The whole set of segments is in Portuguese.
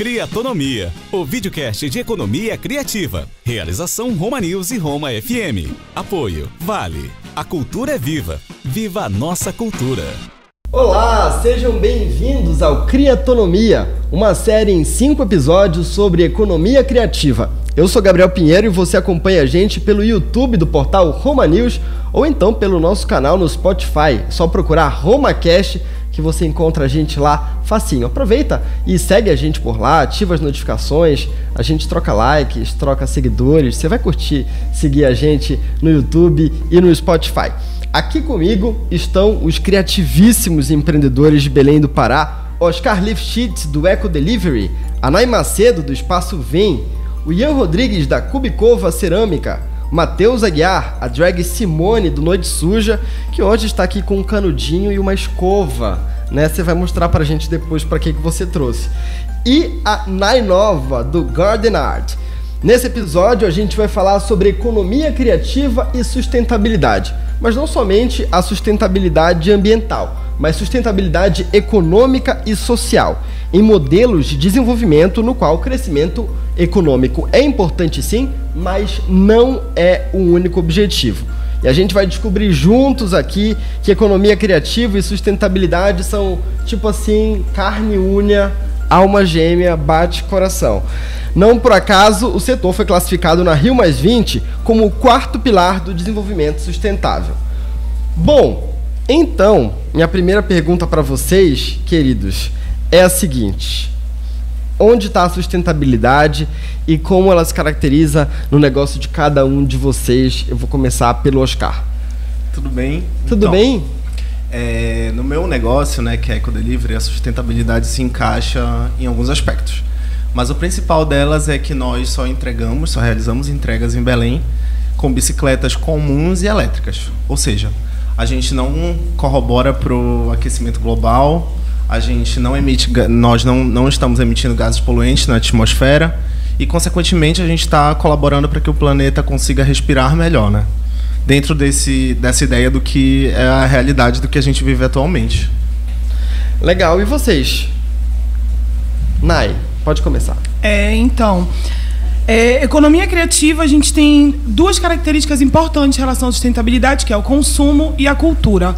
Criatonomia, o videocast de economia criativa. Realização Roma News e Roma FM. Apoio Vale. A cultura é viva. Viva a nossa cultura. Olá, sejam bem-vindos ao Criatonomia, uma série em 5 episódios sobre economia criativa. Eu sou Gabriel Pinheiro e você acompanha a gente pelo YouTube do portal Roma News ou então pelo nosso canal no Spotify. É só procurar RomaCast que você encontra a gente lá facinho. Aproveita e segue a gente por lá, ativa as notificações, a gente troca likes, troca seguidores. Você vai curtir seguir a gente no YouTube e no Spotify. Aqui comigo estão os criativíssimos empreendedores de Belém do Pará, Oscar Lifshitz, do Eco Delivery, a Nay Macedo, do Espaço Vem, o Ian Rodrigues, da Cubicova Cerâmica, Matheus Aguiar, a drag Simone, do Noite Suja, que hoje está aqui com um canudinho e uma escova, né? Você vai mostrar pra gente depois pra que você trouxe. E a Nay Nova, do Garden Art. Nesse episódio a gente vai falar sobre economia criativa e sustentabilidade, mas não somente a sustentabilidade ambiental, mas sustentabilidade econômica e social, em modelos de desenvolvimento no qual o crescimento econômico é importante sim, mas não é o único objetivo. E a gente vai descobrir juntos aqui que economia criativa e sustentabilidade são tipo assim, carne, unha, alma gêmea, bate coração. Não por acaso, o setor foi classificado na Rio+20 como o 4º pilar do desenvolvimento sustentável. Bom, então, minha primeira pergunta para vocês, queridos, é a seguinte: onde está a sustentabilidade e como ela se caracteriza no negócio de cada um de vocês? Eu vou começar pelo Oscar. Tudo bem? Tudo bem? No meu negócio, né, que é Eco Delivery, a sustentabilidade se encaixa em alguns aspectos. Mas o principal delas é que nós só realizamos entregas em Belém com bicicletas comuns e elétricas. Ou seja, a gente não corrobora para o aquecimento global, a gente não emite, nós não estamos emitindo gases poluentes na atmosfera e, consequentemente, a gente está colaborando para que o planeta consiga respirar melhor, né? Dentro dessa ideia do que é a realidade do que a gente vive atualmente. Legal. E vocês? Nay, pode começar. Economia criativa, a gente tem duas características importantes em relação à sustentabilidade, que é o consumo e a cultura.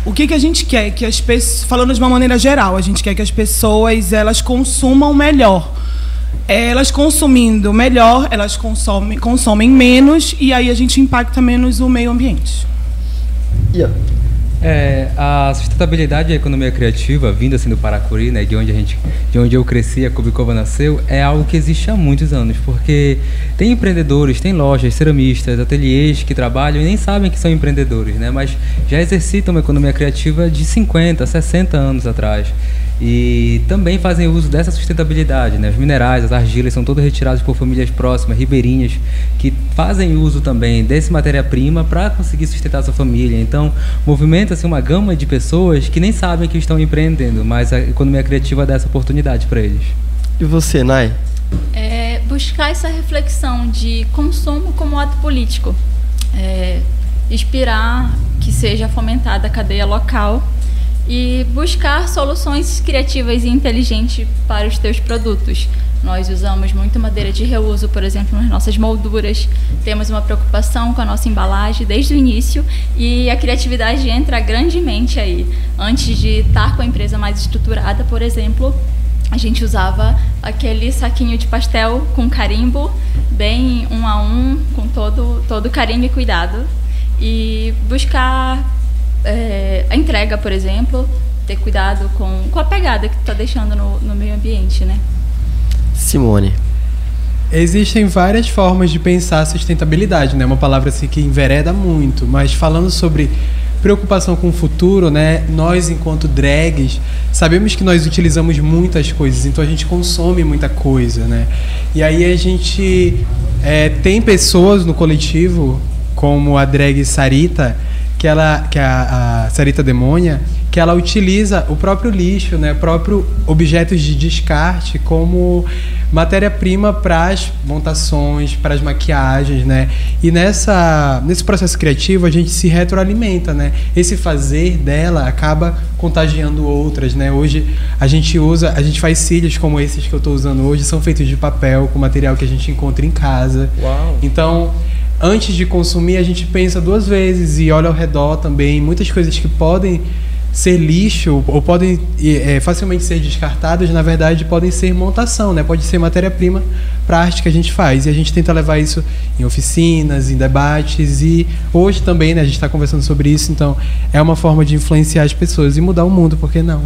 O que a gente quer? Que as pessoas, falando de uma maneira geral, a gente quer que as pessoas elas consumam melhor. Elas consumindo melhor, elas consomem menos e aí a gente impacta menos o meio ambiente. Yeah. A sustentabilidade e a economia criativa, vindo assim do Paracuri, né, de onde eu cresci, a Cubicova nasceu, é algo que existe há muitos anos, porque tem empreendedores, tem lojas, ceramistas, ateliês que trabalham e nem sabem que são empreendedores, né, mas já exercitam uma economia criativa de 50, 60 anos atrás. E também fazem uso dessa sustentabilidade, né? Os minerais, as argilas são todos retirados por famílias próximas, ribeirinhas, que fazem uso também desse matéria-prima para conseguir sustentar a sua família. Então, movimenta-se uma gama de pessoas que nem sabem que estão empreendendo, mas a economia criativa dá essa oportunidade para eles. E você, Nay? Buscar essa reflexão de consumo como ato político. Inspirar que seja fomentada a cadeia local e buscar soluções criativas e inteligentes para os teus produtos. Nós usamos muito madeira de reuso, por exemplo, nas nossas molduras. Temos uma preocupação com a nossa embalagem desde o início e a criatividade entra grandemente aí. Antes de estar com a empresa mais estruturada, por exemplo, a gente usava aquele saquinho de pastel com carimbo, bem 1 a 1, com todo carinho e cuidado. E buscar a entrega, por exemplo, ter cuidado com a pegada que tu está deixando no meio ambiente, né? Simone. Existem várias formas de pensar a sustentabilidade, né? Uma palavra assim que envereda muito, mas falando sobre preocupação com o futuro, né? Nós, enquanto drags, sabemos que nós utilizamos muitas coisas, então a gente consome muita coisa, né? E aí a gente tem pessoas no coletivo, como a drag Sarita, que é a Sarita Demônia, que ela utiliza o próprio lixo, né, próprio objetos de descarte como matéria-prima para as montações, para as maquiagens, né? E nesse processo criativo a gente se retroalimenta, né? Esse fazer dela acaba contagiando outras, né? Hoje a gente faz cílios como esses que eu estou usando hoje, são feitos de papel, com material que a gente encontra em casa. Uau. Então, antes de consumir, a gente pensa 2 vezes e olha ao redor também. Muitas coisas que podem ser lixo ou podem facilmente ser descartadas, na verdade, podem ser montação, né? Pode ser matéria-prima para a arte que a gente faz. E a gente tenta levar isso em oficinas, em debates. E hoje também, né, a gente está conversando sobre isso. Então, é uma forma de influenciar as pessoas e mudar o mundo, por que não?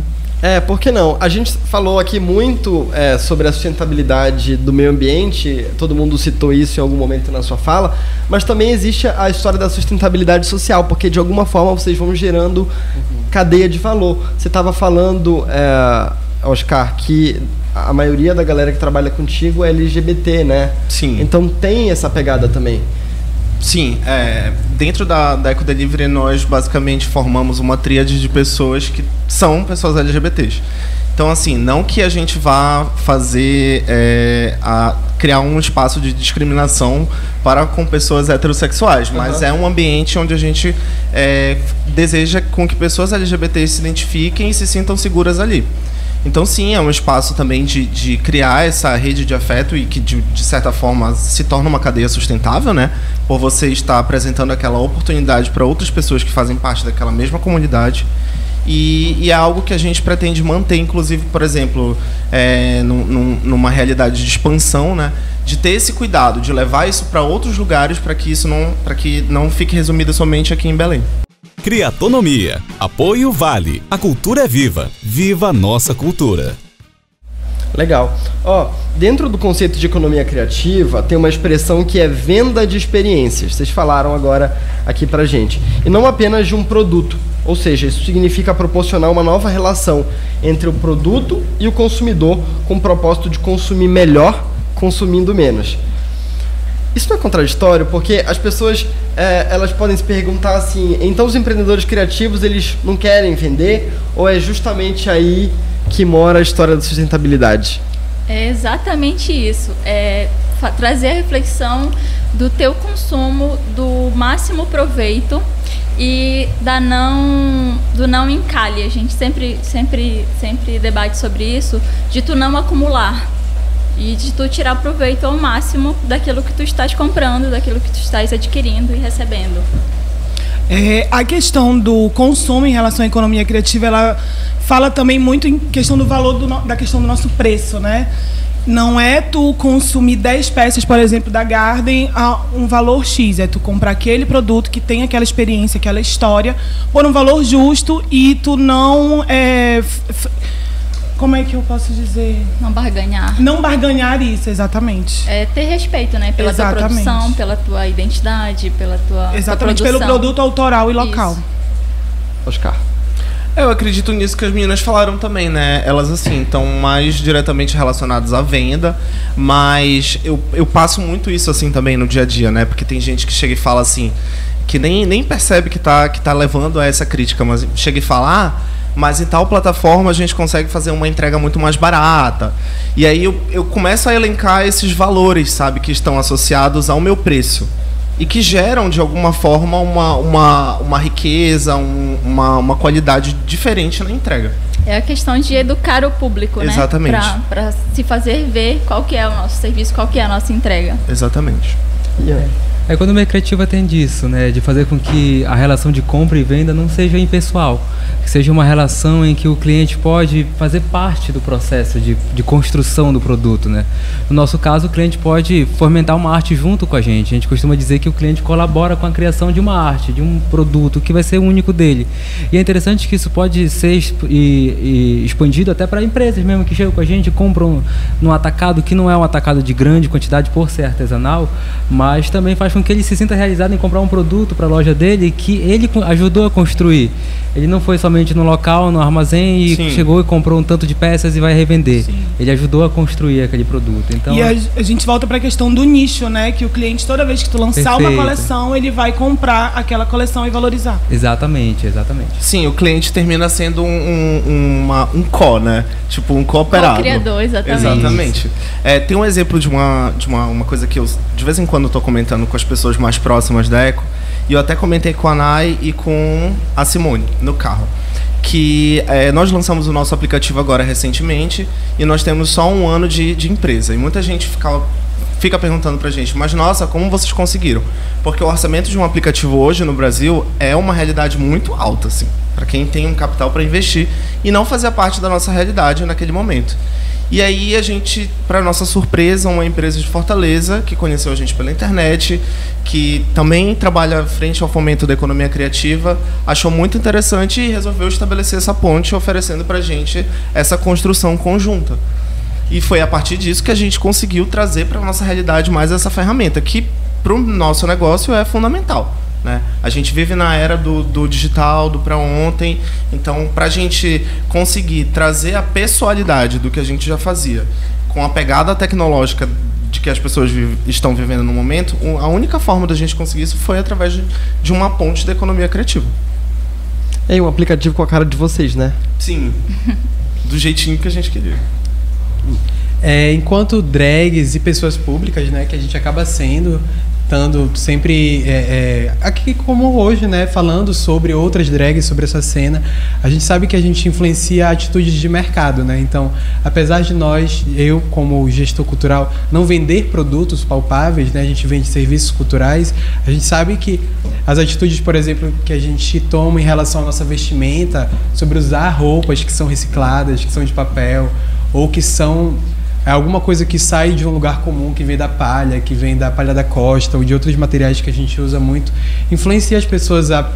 Por que não? A gente falou aqui muito sobre a sustentabilidade do meio ambiente, todo mundo citou isso em algum momento na sua fala, mas também existe a história da sustentabilidade social, porque de alguma forma vocês vão gerando cadeia de valor. Você estava falando, Oscar, que a maioria da galera que trabalha contigo é LGBT, né? Sim. Então tem essa pegada também. Sim, dentro da Eco Delivery nós basicamente formamos uma tríade de pessoas que são pessoas LGBTs. Então, assim, não que a gente vá fazer, criar um espaço de discriminação com pessoas heterossexuais, mas é um ambiente onde a gente deseja com que pessoas LGBTs se identifiquem e se sintam seguras ali. Então, sim, é um espaço também de criar essa rede de afeto e que, de certa forma, se torna uma cadeia sustentável, né? Por você estar apresentando aquela oportunidade para outras pessoas que fazem parte daquela mesma comunidade. E é algo que a gente pretende manter, inclusive, por exemplo, numa realidade de expansão, né? De ter esse cuidado, de levar isso para outros lugares para que não fique resumido somente aqui em Belém. Criatonomia. Apoio Vale. A cultura é viva. Viva a nossa cultura. Legal. Dentro do conceito de economia criativa, tem uma expressão que é venda de experiências. Vocês falaram agora aqui pra gente. E não apenas de um produto. Ou seja, isso significa proporcionar uma nova relação entre o produto e o consumidor com o propósito de consumir melhor, consumindo menos. Isso não é contraditório, porque as pessoas elas podem se perguntar assim, então os empreendedores criativos eles não querem vender, ou é justamente aí que mora a história da sustentabilidade? É exatamente isso, trazer a reflexão do teu consumo, do máximo proveito e do não encalhe. A gente sempre debate sobre isso, de tu não acumular. E de tu tirar proveito ao máximo daquilo que tu estás comprando, daquilo que tu estás adquirindo e recebendo. A questão do consumo em relação à economia criativa, ela fala também muito em questão do valor da questão do nosso preço, né? Não é tu consumir 10 peças, por exemplo, da Garden a um valor X. É tu comprar aquele produto que tem aquela experiência, aquela história, por um valor justo e tu não... como é que eu posso dizer? Não barganhar. Não barganhar isso, exatamente. Ter respeito, né? Pela tua produção, pela tua identidade, pela tua Exatamente, tua pelo produto autoral e local. Isso. Oscar. Eu acredito nisso que as meninas falaram também, né? Elas, assim, estão mais diretamente relacionadas à venda, mas eu passo muito isso, assim, também no dia a dia, né? Porque tem gente que chega e fala assim, que nem percebe que tá levando a essa crítica, mas chega e fala, mas em tal plataforma a gente consegue fazer uma entrega muito mais barata. E aí eu começo a elencar esses valores, sabe, que estão associados ao meu preço. E que geram, de alguma forma, uma riqueza, uma qualidade diferente na entrega. É a questão de educar o público, né? Exatamente. Para se fazer ver qual que é o nosso serviço, qual que é a nossa entrega. Exatamente. A economia criativa tem disso, né? De fazer com que a relação de compra e venda não seja impessoal, que seja uma relação em que o cliente pode fazer parte do processo de construção do produto, né? No nosso caso, o cliente pode fomentar uma arte junto com a gente. A gente costuma dizer que o cliente colabora com a criação de uma arte, de um produto que vai ser único dele. E é interessante que isso pode ser expandido até para empresas mesmo que chegam com a gente, compram num atacado que não é um atacado de grande quantidade por ser artesanal, mas também faz com que ele se sinta realizado em comprar um produto para a loja dele que ele ajudou a construir. Ele não foi somente no local, no armazém e Sim. chegou e comprou um tanto de peças e vai revender. Sim. Ele ajudou a construir aquele produto. Então, E a gente volta para a questão do nicho, né? Que o cliente, toda vez que tu lançar uma Perfeito. coleção, ele vai comprar aquela coleção e valorizar. exatamente. Sim, o cliente termina sendo um co, né? Tipo, um cooperado. Co-criador, exatamente. Exatamente. Tem um exemplo de uma coisa que eu, de vez em quando, estou comentando com as pessoas mais próximas da Eco, e eu até comentei com a Nai e com a Simone no carro. Que nós lançamos o nosso aplicativo agora recentemente e nós temos só 1 ano de empresa. E muita gente fica perguntando pra gente, mas nossa, como vocês conseguiram? Porque o orçamento de um aplicativo hoje no Brasil é uma realidade muito alta, assim, para quem tem um capital para investir, e não fazia parte da nossa realidade naquele momento. E aí a gente, para nossa surpresa, uma empresa de Fortaleza, que conheceu a gente pela internet, que também trabalha frente ao fomento da economia criativa, achou muito interessante e resolveu estabelecer essa ponte, oferecendo pra gente essa construção conjunta. E foi a partir disso que a gente conseguiu trazer para a nossa realidade mais essa ferramenta, que para o nosso negócio é fundamental, né? A gente vive na era do digital, do para ontem, então para a gente conseguir trazer a pessoalidade do que a gente já fazia, com a pegada tecnológica de que as pessoas estão vivendo no momento, a única forma da gente conseguir isso foi através de uma ponte da economia criativa. É um aplicativo com a cara de vocês, né? Sim, do jeitinho que a gente queria. Enquanto drags e pessoas públicas, né, que a gente acaba sendo, estando sempre aqui como hoje, né, falando sobre outras drags, sobre essa cena, a gente sabe que a gente influencia atitudes de mercado, né? Então, apesar de eu como gestor cultural, não vender produtos palpáveis, né, a gente vende serviços culturais, a gente sabe que as atitudes, por exemplo, que a gente toma em relação à nossa vestimenta, sobre usar roupas que são recicladas, que são de papel, ou que são alguma coisa que sai de um lugar comum, que vem da palha da costa, ou de outros materiais que a gente usa muito, influencia as pessoas a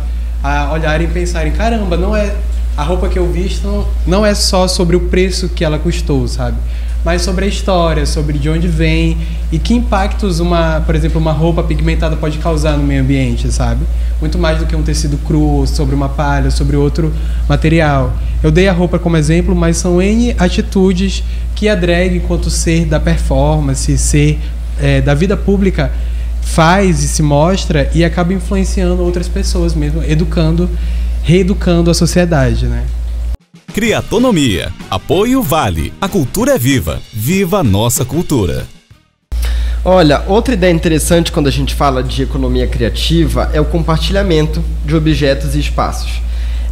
olharem e pensarem, caramba, não é a roupa que eu visto não é só sobre o preço que ela custou, sabe? Mas sobre a história, sobre de onde vem e que impactos por exemplo, uma roupa pigmentada pode causar no meio ambiente, sabe? Muito mais do que um tecido cru, sobre uma palha, sobre outro material. Eu dei a roupa como exemplo, mas são N atitudes que a drag, enquanto ser da performance, ser da vida pública, faz e se mostra e acaba influenciando outras pessoas mesmo, reeducando a sociedade, né? Criatonomia. Apoio Vale. A cultura é viva. Viva a nossa cultura. Olha, outra ideia interessante quando a gente fala de economia criativa é o compartilhamento de objetos e espaços.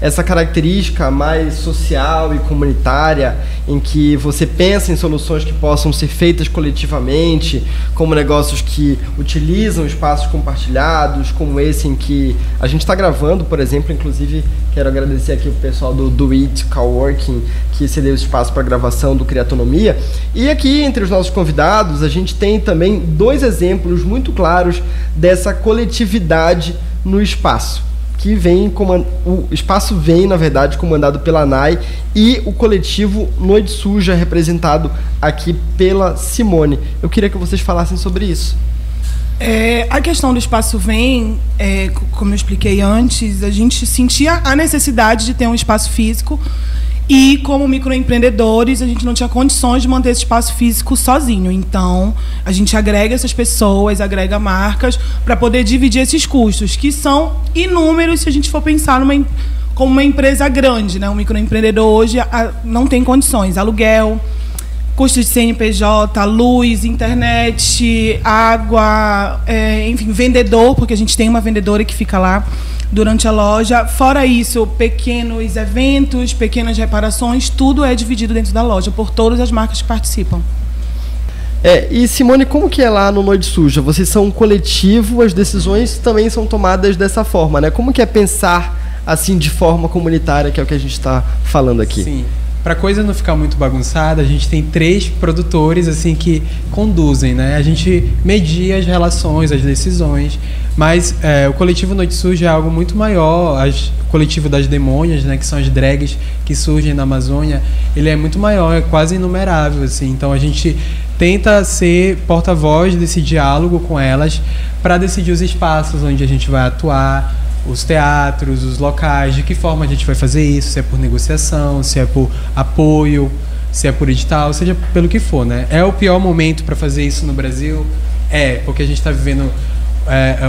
Essa característica mais social e comunitária, em que você pensa em soluções que possam ser feitas coletivamente, como negócios que utilizam espaços compartilhados, como esse em que a gente está gravando, por exemplo. Inclusive, quero agradecer aqui o pessoal do It Coworking, que cedeu espaço para a gravação do Criatonomia. E aqui, entre os nossos convidados, a gente tem também 2 exemplos muito claros dessa coletividade no espaço. Que o espaço vem, na verdade, comandado pela Nai, e o coletivo Noite Suja, representado aqui pela Simone. Eu queria que vocês falassem sobre isso. A questão do espaço vem, como eu expliquei antes, a gente sentia a necessidade de ter um espaço físico e, como microempreendedores, a gente não tinha condições de manter esse espaço físico sozinho. Então, a gente agrega essas pessoas, agrega marcas para poder dividir esses custos, que são inúmeros se a gente for pensar como uma empresa grande, né? Um microempreendedor hoje não tem condições. Aluguel, custos de CNPJ, luz, internet, água, enfim, vendedor, porque a gente tem uma vendedora que fica lá durante a loja. Fora isso, pequenos eventos, pequenas reparações, tudo é dividido dentro da loja por todas as marcas que participam. E Simone, como que é lá no Noite Suja? Vocês são um coletivo, as decisões também são tomadas dessa forma, né? Como que é pensar assim de forma comunitária, que é o que a gente está falando aqui? Sim. Para a coisa não ficar muito bagunçada, a gente tem 3 produtores assim que conduzem, né? A gente media as relações, as decisões, mas o coletivo Noite Suja é algo muito maior. O coletivo das demônias, né, que são as drags que surgem na Amazônia, ele é muito maior, é quase inumerável, assim. Então a gente tenta ser porta-voz desse diálogo com elas para decidir os espaços onde a gente vai atuar, os teatros, os locais, de que forma a gente vai fazer isso, se é por negociação, se é por apoio, se é por edital, seja pelo que for, né? É o pior momento para fazer isso no Brasil? Porque a gente está vivendo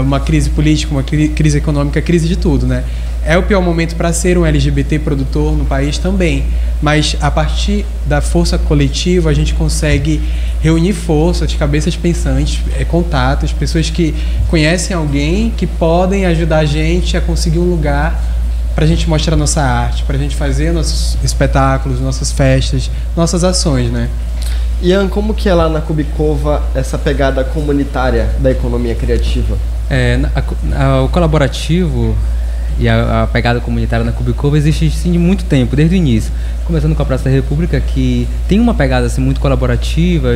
uma crise política, uma crise econômica, crise de tudo, né? É o pior momento para ser um LGBT produtor no país também, mas a partir da força coletiva a gente consegue reunir forças, cabeças pensantes, contatos, pessoas que conhecem alguém que podem ajudar a gente a conseguir um lugar para a gente mostrar nossa arte, para a gente fazer nossos espetáculos, nossas festas, nossas ações, né? Ian, como que é lá na Kubikova essa pegada comunitária da economia criativa? O colaborativo e a pegada comunitária na Kubikova existe sim de muito tempo, desde o início. Começando com a Praça da República, que tem uma pegada assim, muito colaborativa.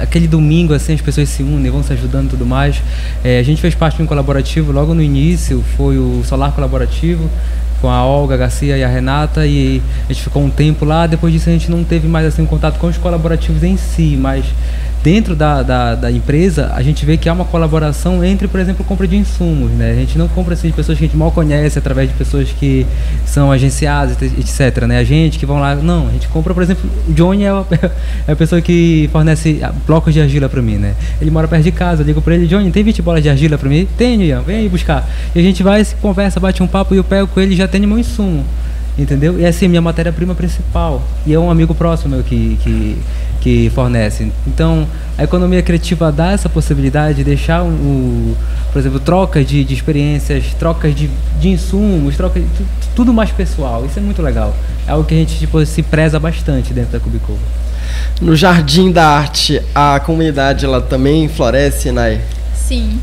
Aquele domingo assim, as pessoas se unem, vão se ajudando e tudo mais. A gente fez parte de um colaborativo logo no início, foi o Solar Colaborativo, com a Olga Garcia e a Renata, e a gente ficou um tempo lá. Depois disso a gente não teve mais assim, um contato com os colaborativos em si, mas dentro da empresa a gente vê que há uma colaboração entre, por exemplo, compra de insumos, né? A gente não compra assim, de pessoas que a gente mal conhece, através de pessoas que são agenciadas, etc, né? A gente que vão lá, não, a gente compra, por exemplo, o Johnny é a pessoa que fornece blocos de argila para mim, né? Ele mora perto de casa, eu ligo para ele, Johnny, tem 20 bolas de argila para mim? Tenho, Ian, vem aí buscar. E a gente vai, se conversa, bate um papo e eu pego com ele e já tenho meu insumo, entendeu? E assim, minha matéria-prima principal, e é um amigo próximo meu que fornece. Então, a economia criativa dá essa possibilidade de deixar, por exemplo, trocas de experiências, trocas de insumos, trocas de tudo mais pessoal. Isso é muito legal. É algo que a gente se preza bastante dentro da Kubikova. No Jardim da Arte, a comunidade ela também floresce, Nai? Sim,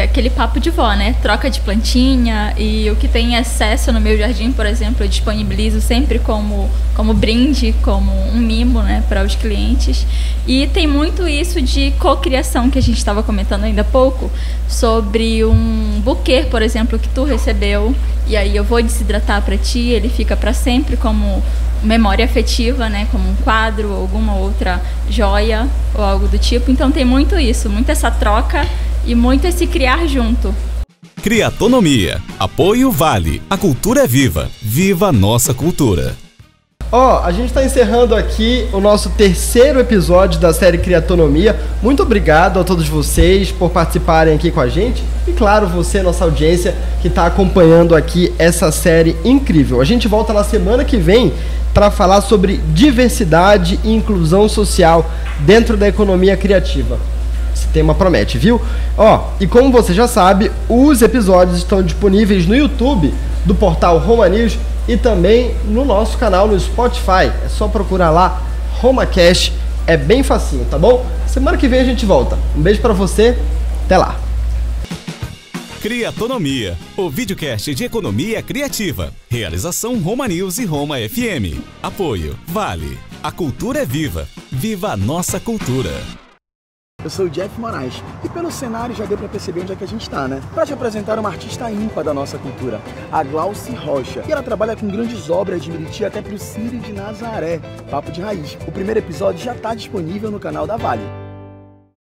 aquele papo de vó, né? Troca de plantinha, e o que tem excesso no meu jardim, por exemplo, eu disponibilizo sempre como brinde, como um mimo, né, para os clientes. E tem muito isso de cocriação que a gente estava comentando ainda há pouco, sobre um buquê, por exemplo, que tu recebeu, e aí eu vou desidratar para ti, ele fica para sempre como memória afetiva, né, como um quadro ou alguma outra joia ou algo do tipo. Então tem muito isso, muito essa troca e muito esse criar junto. Criatonomia. Apoio Vale. A cultura é viva. Viva a nossa cultura. A gente está encerrando aqui o nosso 3º episódio da série Criatonomia. Muito obrigado a todos vocês por participarem aqui com a gente. E claro, você, nossa audiência, que está acompanhando aqui essa série incrível. A gente volta na semana que vem para falar sobre diversidade e inclusão social dentro da economia criativa. Esse tema promete, viu? E como você já sabe, os episódios estão disponíveis no YouTube do portal Roma News e também no nosso canal no Spotify. É só procurar lá, RomaCast, é bem facinho, tá bom? Semana que vem a gente volta. Um beijo pra você, até lá! Criatonomia, o videocast de economia criativa. Realização Roma News e Roma FM. Apoio Vale. A cultura é viva. Viva a nossa cultura. Eu sou o Jeff Moraes e pelo cenário já deu para perceber onde é que a gente está, né? Para te apresentar uma artista ímpar da nossa cultura, a Glauci Rocha. E ela trabalha com grandes obras de Meriti até pro Círio de Nazaré, Papo de Raiz. O primeiro episódio já está disponível no canal da Vale.